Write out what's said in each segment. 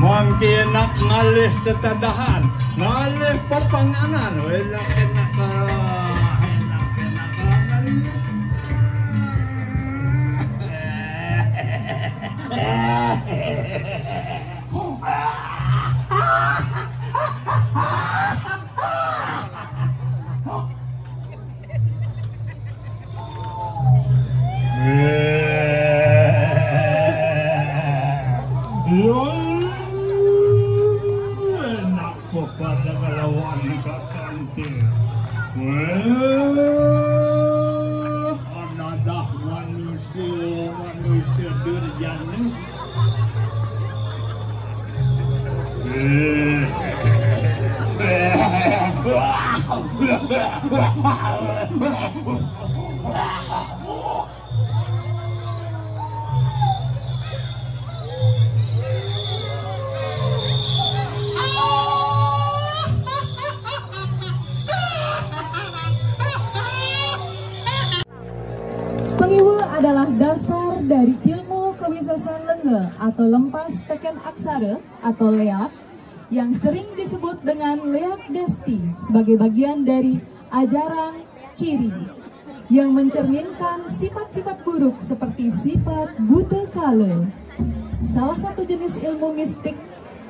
Mungkin nak ngalih tetadahan, ngalih pepanganan, enak enak pada melawan kantin. Anadah manusia durjana. Pengiwa adalah dasar dari ilmu kewisasan lenge atau lempas teken aksara atau leak yang sering disebut dengan leak desti sebagai bagian dari ajaran kiri yang mencerminkan sifat-sifat buruk seperti sifat buta kala. Salah satu jenis ilmu mistik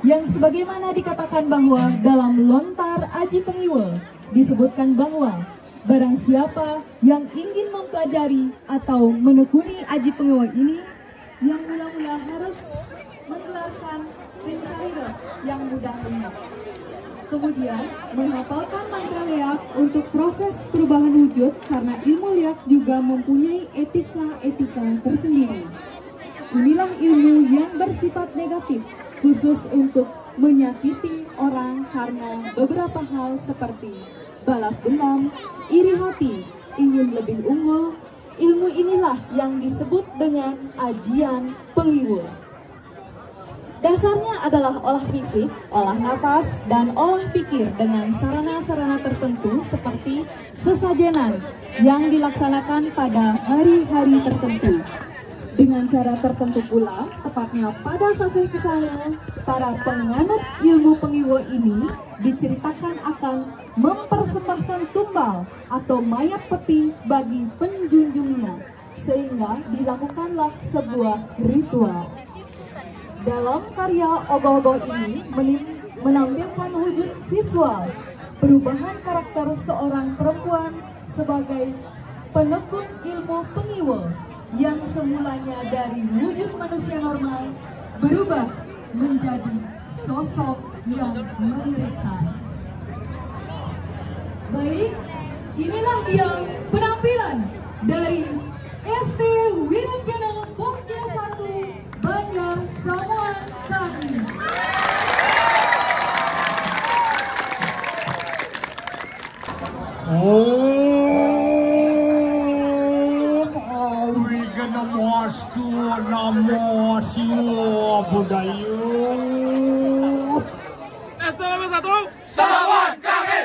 yang sebagaimana dikatakan bahwa dalam lontar aji pengiwa disebutkan bahwa barang siapa yang ingin mempelajari atau menekuni aji pengiwa ini, yang mula-mula harus menggelarkan ring-sarira yang mudah leak. Kemudian menghafalkan mantra leak untuk proses perubahan wujud karena ilmu leak juga mempunyai etika-etika tersendiri. Inilah ilmu yang bersifat negatif, khusus untuk menyakiti orang karena beberapa hal seperti balas dendam, iri hati, ingin lebih unggul. Ilmu inilah yang disebut dengan ajian pengiwa. Dasarnya adalah olah fisik, olah nafas, dan olah pikir dengan sarana-sarana tertentu seperti sesajenan yang dilaksanakan pada hari-hari tertentu. Dengan cara tertentu pula, tepatnya pada sasih kesana, para penganut ilmu pengiwa ini diceritakan akan mempersembahkan tumbal atau mayat peti bagi penjunjungnya, sehingga dilakukanlah sebuah ritual. Dalam karya ogoh-ogoh ini menampilkan wujud visual perubahan karakter seorang perempuan sebagai penekun ilmu pengiwa yang semulanya dari wujud manusia normal berubah menjadi sosok yang mengerikan. Baik, inilah dia penampilan dari ST Wiranjana Pokja 1 Banjar Samoan Tani. Namastu namo Siwa Budayu. ST1 Sawan kami.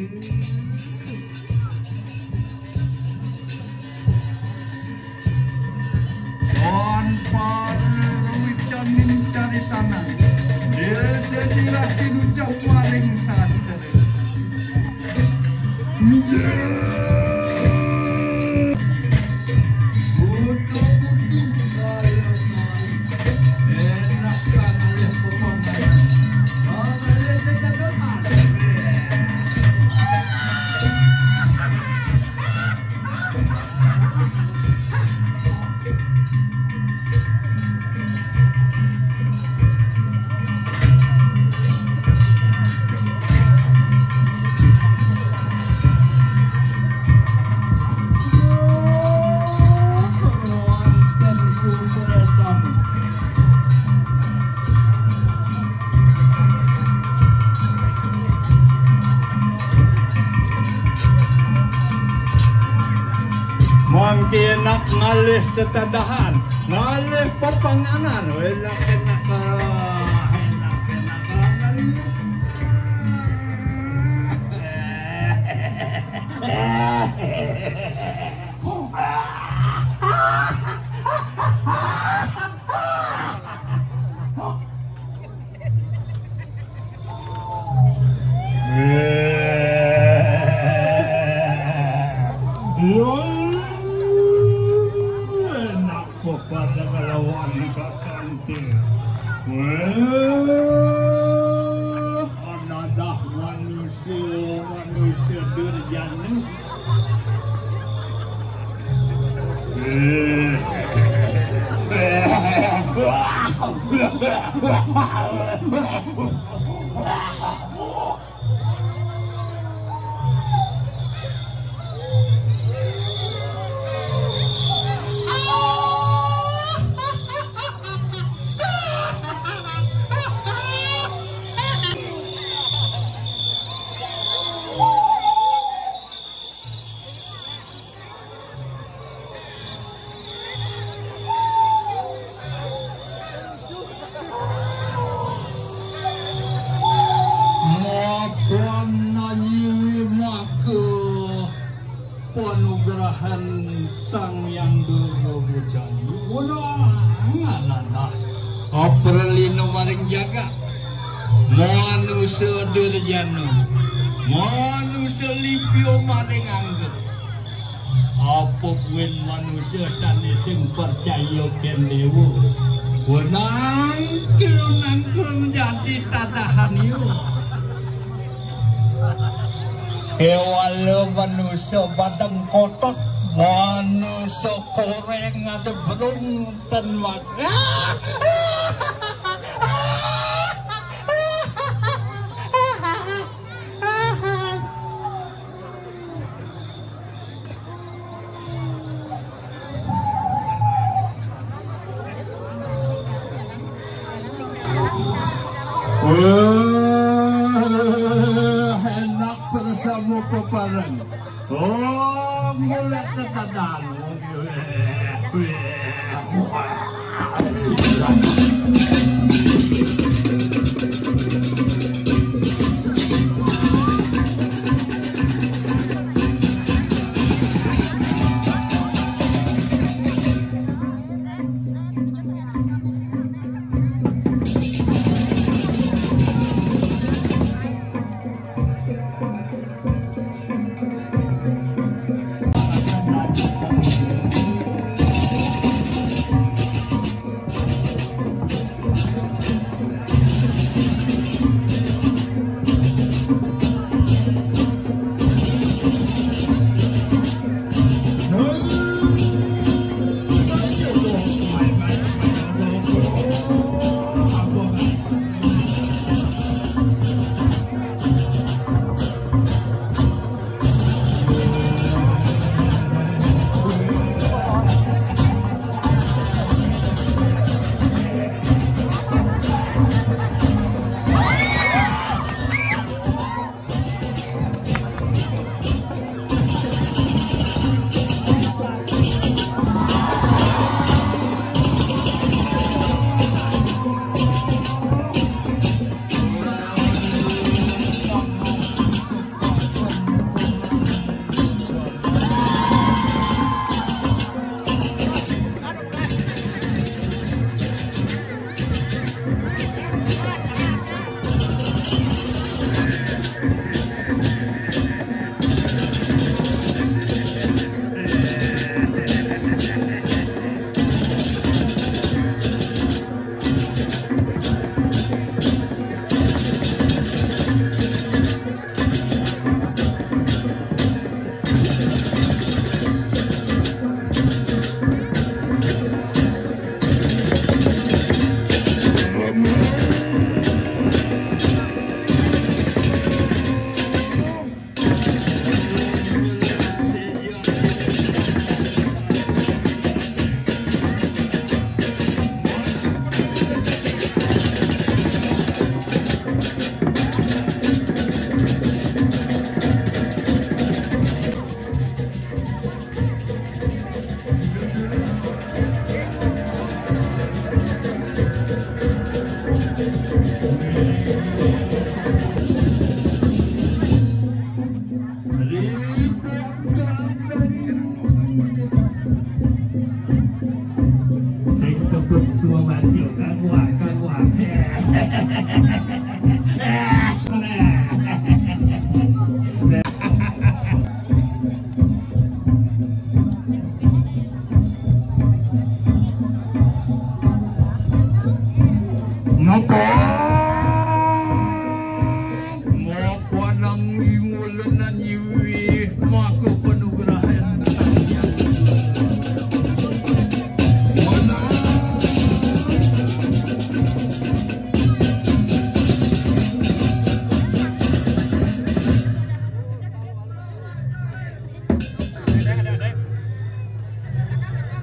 Tanpa ruwicaning caritana desa dirah tinucap paling sastra mungkin nak ngalih tetadahan, ngalih pepanganan, enak enak pada kalawan kakanting. Anadah manusia durjana. Penugrahan Sang Yang Durga Bujana undangan Aprelino maring jaga manusia durjana manusia lipio maring angger apa kuwen manusia sanesing percaya ken dewa wenang kirunang jadi tadahan yo. Ewalo manusia badang kotot, manusia koreng ada beruntan mas. Enak bersama peparan. Oh, mulai ketadaan.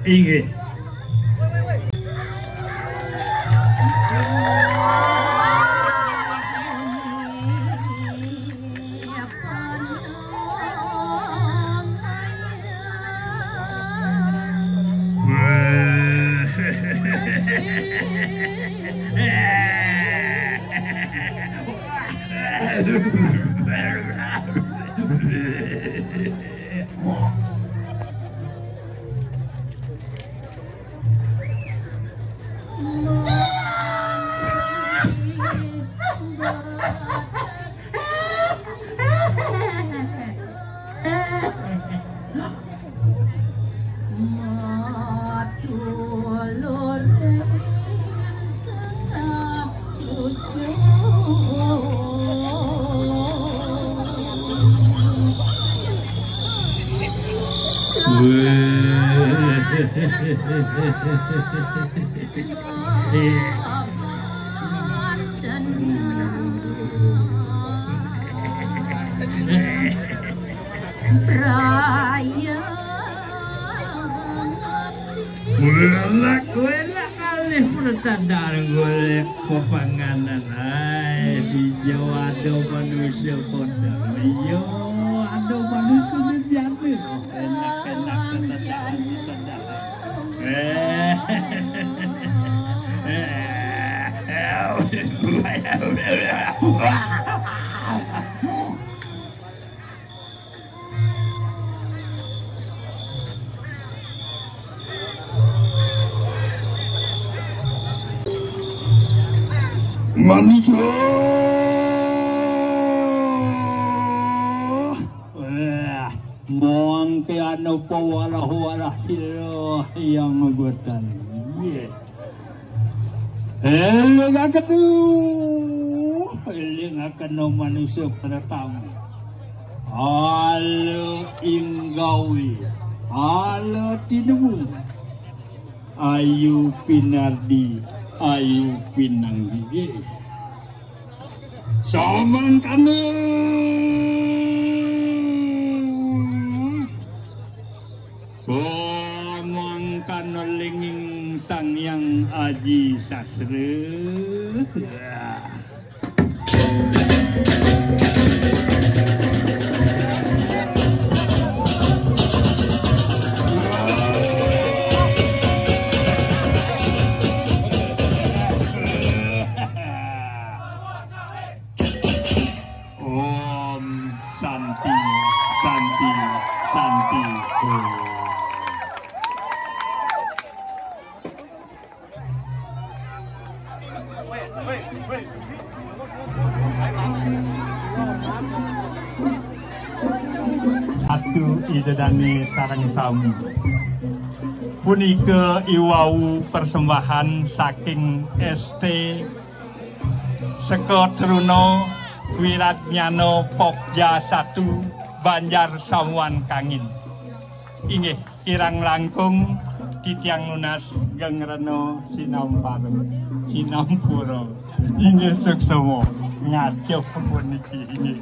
Inggih. Enak kali pertandaan golek kepanganan ay di Jawa ada manusia kota yo ada manusia jadi enak manusia mohon ke anu pawalah silo yang ngebutan eling akan manusia pertama halo inggawi halo tinemu ayu pinardi ayu pinanggi samang kanu samang kanu linging sang yang aji sasre Santi. Atu idedani sareng sami. Punika iwau persembahan saking ST Sekotrono Wiratnyano Pokja 1 Banjar Samuan Kangin. Inggih kirang langkung titiang lunas gengreno sinampura. Inggih suksema ngajo puniki inggih.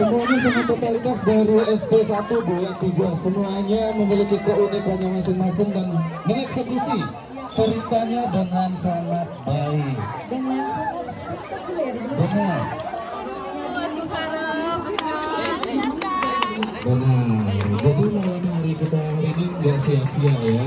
Semuanya sama totalitas dari SD1, 2, 3 semuanya memiliki keunikannya masing-masing dan mengeksekusi ceritanya dengan sangat baik. Dengan sangat spektakuler. Benar. Benar. Jadi malam hari kita hari ini nggak sia-sia ya.